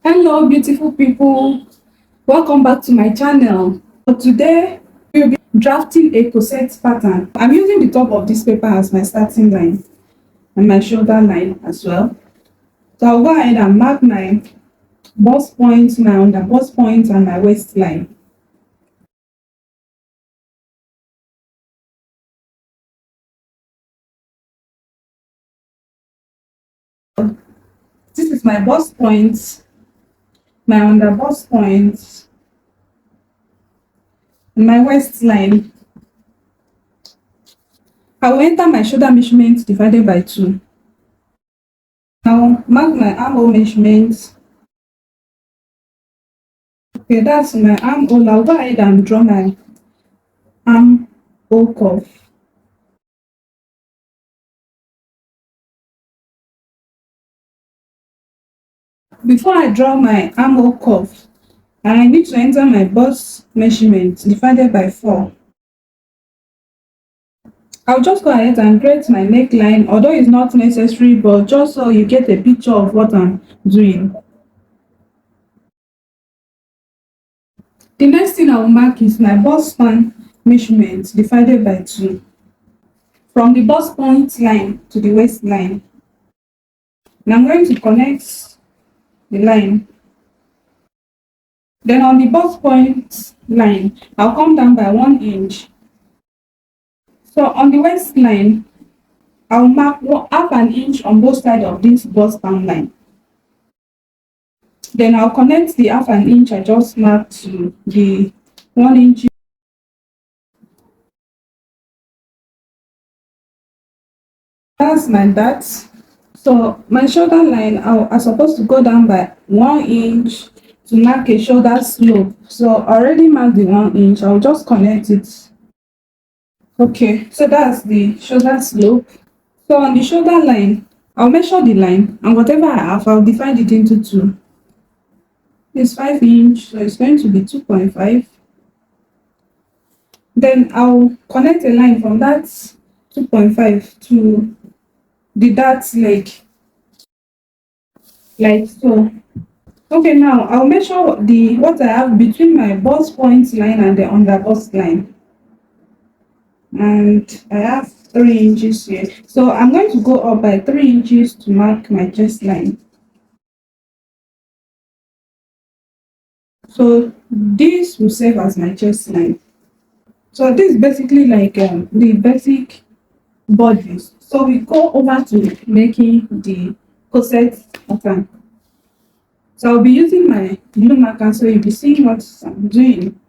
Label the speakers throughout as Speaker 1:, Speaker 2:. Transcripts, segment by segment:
Speaker 1: Hello, beautiful people. Welcome back to my channel. Today, we'll be drafting a corset pattern. I'm using the top of this paper as my starting line and my shoulder line as well. So I'll go ahead and mark my bust point, my under bust point, and my waistline. This is my bust point, my under bust point, and my waistline. I will enter my shoulder measurement divided by 2. I'll mark my armhole measurement. Okay, that's my armhole. I'll go ahead and draw my armhole curve. Before I draw my armhole curve, I need to enter my bust measurement divided by 4. I'll just go ahead and create my neckline, although it's not necessary, but just so you get a picture of what I'm doing. The next thing I will mark is my bust span measurement divided by 2. From the bust point line to the waistline. And I'm going to connect the line. Then on the bust point line, I'll come down by 1 inch. So on the waistline, I'll mark half an inch on both sides of this bust span line. Then I'll connect the half an inch I just marked to the 1 inch. That's my dart. So my shoulder line, I'm supposed to go down by 1 inch to mark a shoulder slope. So I already marked the 1 inch. I'll just connect it. Okay, so that's the shoulder slope. So on the shoulder line, I'll measure the line, and whatever I have, I'll divide it into 2. It's 5 inch, so it's going to be 2.5. Then I'll connect a line from that 2.5 to the dart leg, like so. Okay, now I'll measure what I have between my bust point line and the under bust line. And I have 3 inches here. So I'm going to go up by 3 inches to mark my chest line. So this will serve as my chest line. So this is basically like the basic bodies. So we go over to making the corset pattern. So I'll be using my blue marker, so you'll be seeing what I'm doing.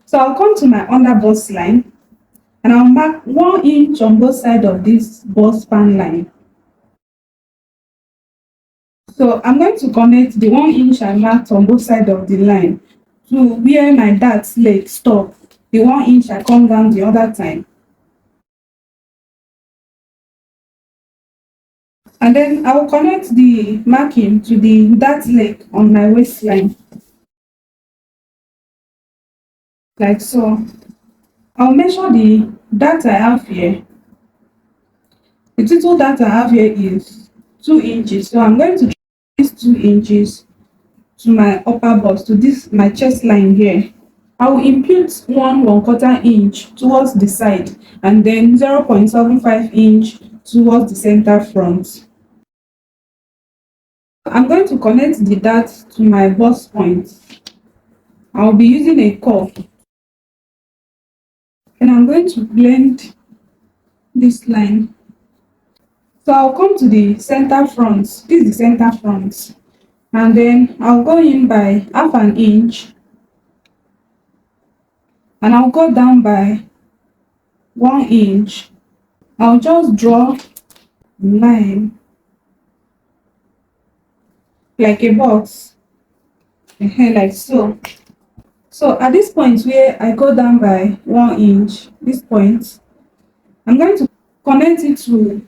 Speaker 1: So I'll come to my under bust line and I'll mark 1 inch on both sides of this bust span line. So I'm going to connect the 1 inch I marked on both sides of the line to where my dart leg stop. The 1 inch I come down the other time. And then I will connect the marking to the dart leg on my waistline. Like so. I'll measure the dart I have here. The total dart I have here is 2 inches. So I'm going to draw these 2 inches to my upper bust, to this my chest line here. I will impute 1/4 inch towards the side and then 0.75 inch towards the center front. I'm going to connect the dart to my bust point. I'll be using a curve. And I'm going to blend this line. So I'll come to the center front. This is the center front. And then I'll go in by half an inch. And I'll go down by 1 inch. I'll just draw a line like a box, like so. So at this point where I go down by 1 inch, this point, I'm going to connect it to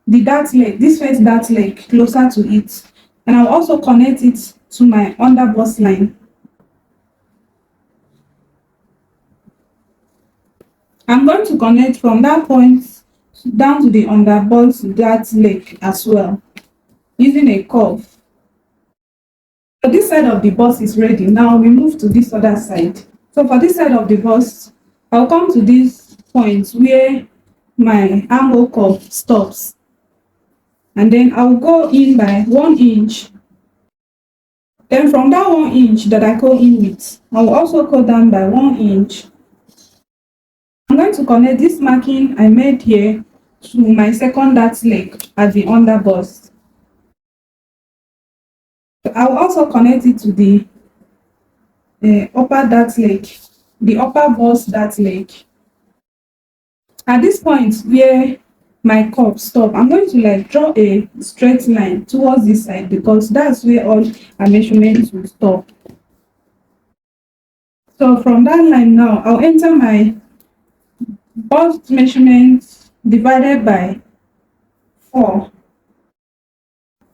Speaker 1: the dart leg, this first dart leg, closer to it. And I'll also connect it to my under bust line. I'm going to connect from that point down to the under bust dart leg as well, using a curve. So this side of the bust is ready. Now we move to this other side. So for this side of the bust, I'll come to this point where my armhole cuff stops, and then I'll go in by 1 inch. Then from that 1 inch that I go in with, I will also go down by 1 inch. I'm going to connect this marking I made here to my second dart leg at the under bust. I will also connect it to the upper dart leg, the upper bust dart leg. At this point where my cup stop, I'm going to like draw a straight line towards this side because that's where all our measurements will stop. So from that line now, I'll enter my bust measurement divided by 4,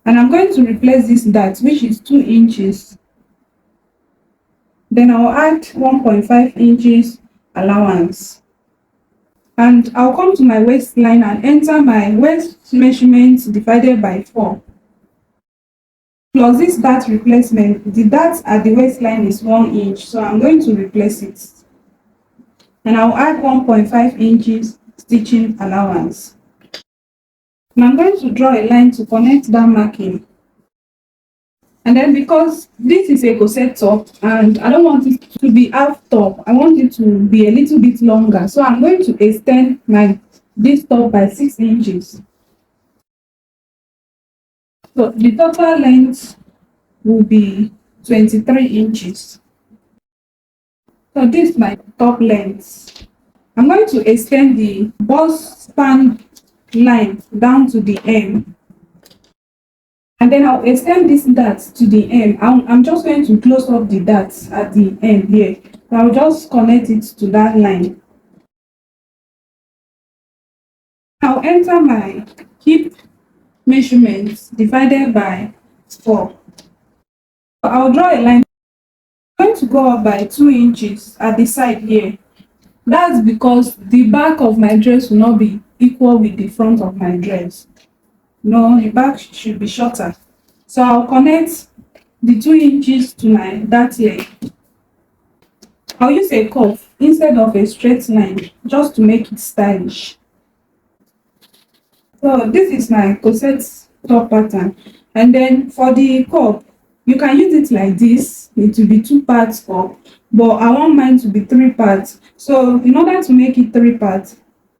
Speaker 1: and I'm going to replace this dart, which is 2 inches. Then I'll add 1.5 inches allowance, and I'll come to my waistline and enter my waist measurement divided by 4. Plus this dart replacement, the dart at the waistline is 1 inch, so I'm going to replace it. And I'll add 1.5 inches stitching allowance. And I'm going to draw a line to connect that marking. And then because this is a corset top and I don't want it to be half top, I want it to be a little bit longer. So I'm going to extend this top by 6 inches. So the total length will be 23 inches. So this is my top length. I'm going to extend the bust span line down to the hem, and then I'll extend this dart to the hem. I'm just going to close up the dart at the end here. So I'll just connect it to that line. I'll enter my hip measurements divided by 4. So I'll draw a line. I'm going to go up by 2 inches at the side here. That's because the back of my dress will not be equal with the front of my dress. No, the back should be shorter. So I'll connect the 2 inches to my dart leg. I'll use a curve instead of a straight line just to make it stylish. So this is my corset top pattern. And then for the cup, you can use it like this. It will be 2 parts cup, but I want mine to be 3 parts. So in order to make it 3 parts,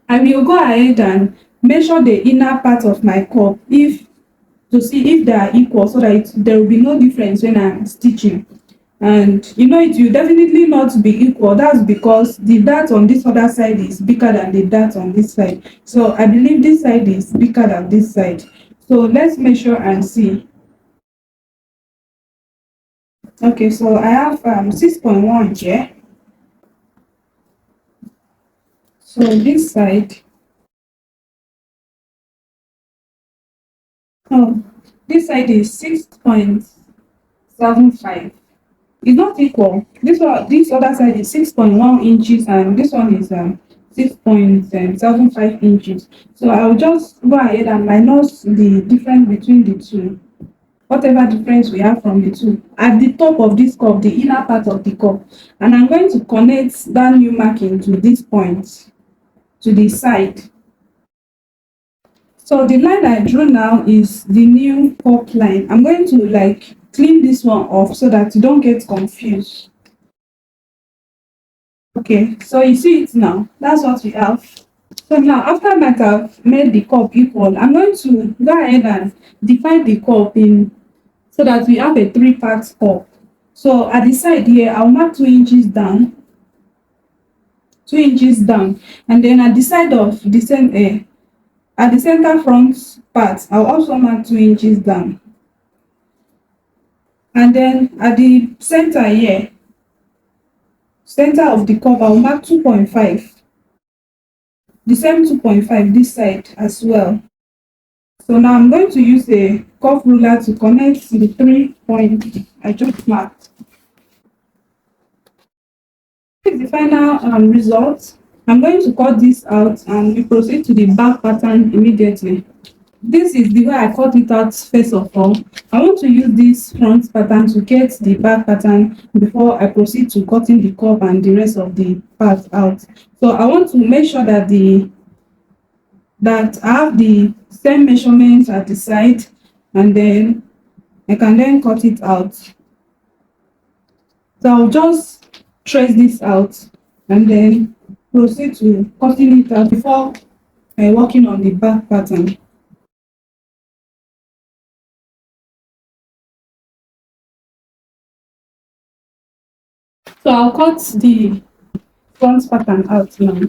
Speaker 1: I will go ahead and measure the inner part of my cup to see if they are equal, so that there will be no difference when I'm stitching. And you know, it will definitely not be equal. That's because the dart on this other side is bigger than the dart on this side. So I believe this side is bigger than this side. So let's measure and see. Okay, so I have 6.1 here. So this side, oh, this side is 6.75. It's not equal. This other side is 6.1 inches and this one is 6.75 inches. So I'll just go ahead and minus the difference between the two. Whatever difference we have from the two at the top of this cup, the inner part of the cup, and I'm going to connect that new marking to this point, to the side. So the line I drew now is the new cup line. I'm going to like clean this one off so that you don't get confused. Okay, so you see it now. That's what we have. So now after that I've made the cup equal, I'm going to go ahead and divide the cup in so that we have a 3-part cup. So at the side here, I'll mark 2 inches down, 2 inches down, and then at the side of the same at the center front part, I'll also mark 2 inches down. And then at the center here, center of the cup, I'll mark 2.5. The same 2.5 this side as well. So now I'm going to use a curve ruler to connect the 3 points I just marked. This is the final result. I'm going to cut this out and we proceed to the back pattern immediately. This is the way I cut it out first of all. I want to use this front pattern to get the back pattern before I proceed to cutting the curve and the rest of the part out. So I want to make sure that I have the same measurements at the side, and then I can then cut it out. So I'll just trace this out and then proceed to cutting it out before working on the back pattern. So I'll cut the front pattern out now.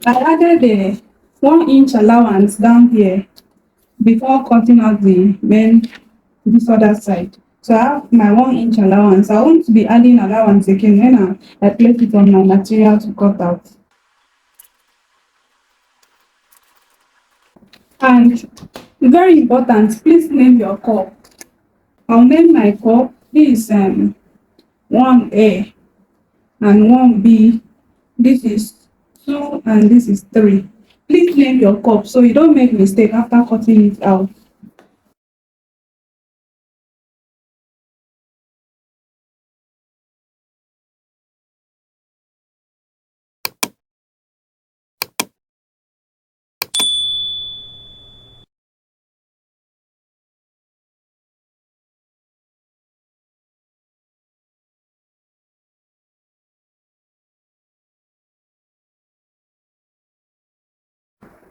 Speaker 1: I added a 1 inch allowance down here before cutting out the main this other side. So I have my 1 inch allowance. I won't be adding allowance again when I place it on my material to cut out. And very important, please name your cup. I'll name my cup. This is 1A and 1B. This is 2 and this is 3. Please name your cup so you don't make mistake after cutting it out.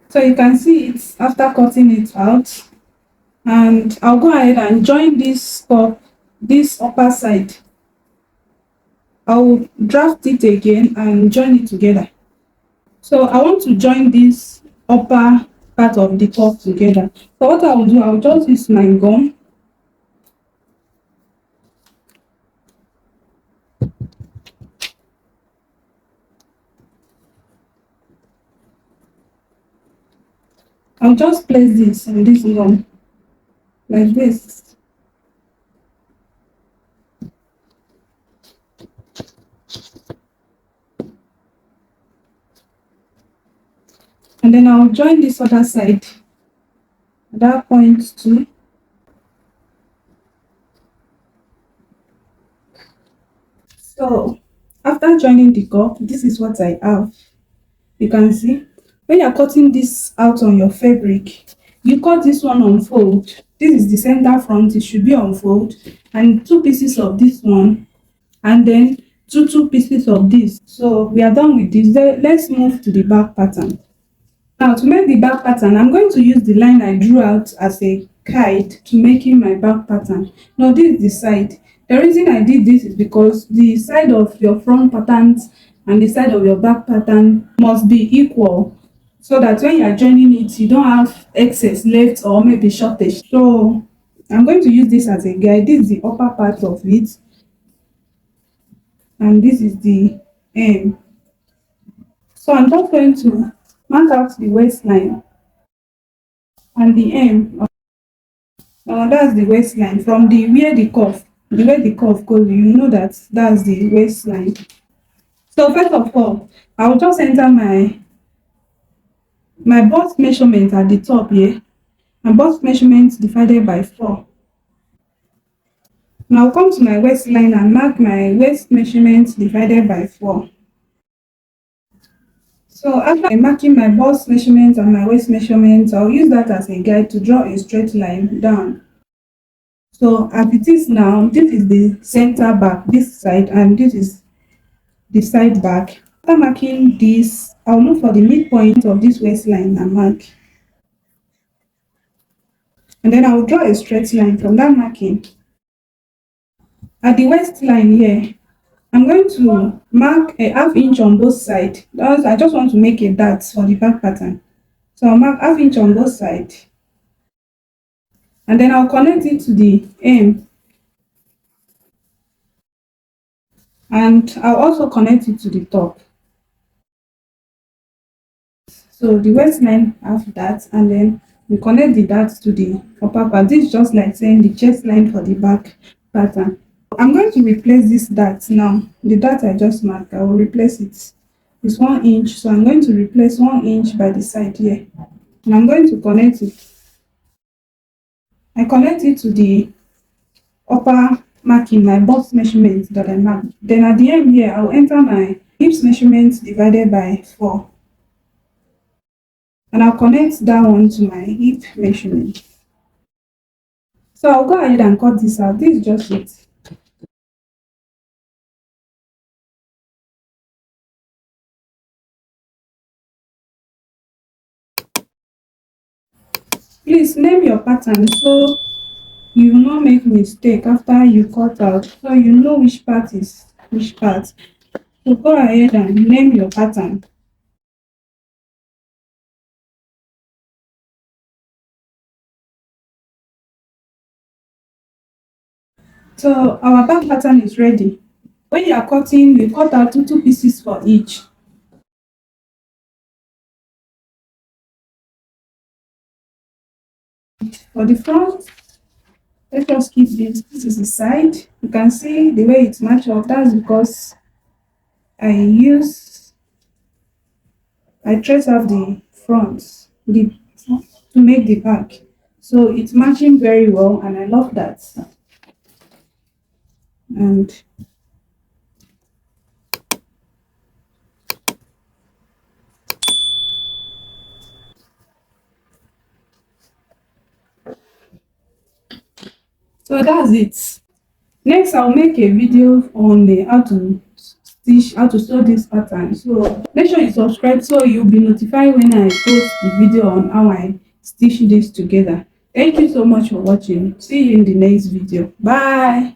Speaker 1: So you can see it after cutting it out. And I'll go ahead and join this cup, this upper side. I'll draft it again and join it together. So I want to join this upper part of the cup together. So what I will do, I'll just use my gum. I'll just place this in this gum like this. And then I'll join this other side at that point too. So after joining the cup, this is what I have. You can see when you're cutting this out on your fabric, you cut this one on fold. This is the center front, it should be on fold, and two pieces of this one, and then two pieces of this. So we are done with this. Let's move to the back pattern. Now to make the back pattern, I'm going to use the line I drew out as a guide to making my back pattern. Now this is the side. The reason I did this is because the side of your front patterns and the side of your back pattern must be equal, so that when you are joining it, you don't have excess left or maybe shortage. So I'm going to use this as a guide. This is the upper part of it, and this is the hem. So I'm just going to mark out the waistline and the hem. That's the waistline from the way the curve goes. You know that that's the waistline. So first of all, I will just enter my bust measurement at the top here. My bust measurement divided by 4. Now I'll come to my waistline and mark my waist measurement divided by 4. So after marking my bust measurement and my waist measurement, I'll use that as a guide to draw a straight line down. So as it is now, this is the center back, this side, and this is the side back. After marking this, I'll look for the midpoint of this waistline and mark. And then I'll draw a straight line from that marking. At the waistline here, I'm going to mark a ½ inch on both sides. I just want to make a dart for the back pattern. So I'll mark ½ inch on both sides. And then I'll connect it to the hem. And I'll also connect it to the top. So the waistline have that, and then we connect the dart to the upper part. This is just like saying the chest line for the back pattern. I'm going to replace this dart now. The dart I just marked, I will replace it. It's 1 inch, so I'm going to replace 1 inch by the side here. and I'm going to connect it. I connect it to the upper marking, my bust measurement that I marked. Then at the end here, I'll enter my hips measurement divided by 4. And I'll connect that one to my hip measurement. So I'll go ahead and cut this out. This is just it. Please name your pattern so you will not make mistake after you cut out. So you know which part is which part. So go ahead and name your pattern. So our back pattern is ready. When you are cutting, you cut out two pieces for each. For the front, let's just keep this is the side. You can see the way it's matched up. That's because I I trace out the front to make the back. So it's matching very well and I love that. And so that's it. Next, I'll make a video on the how to sew this pattern. So make sure you subscribe so you'll be notified when I post the video on how I stitch this together. Thank you so much for watching. See you in the next video. Bye.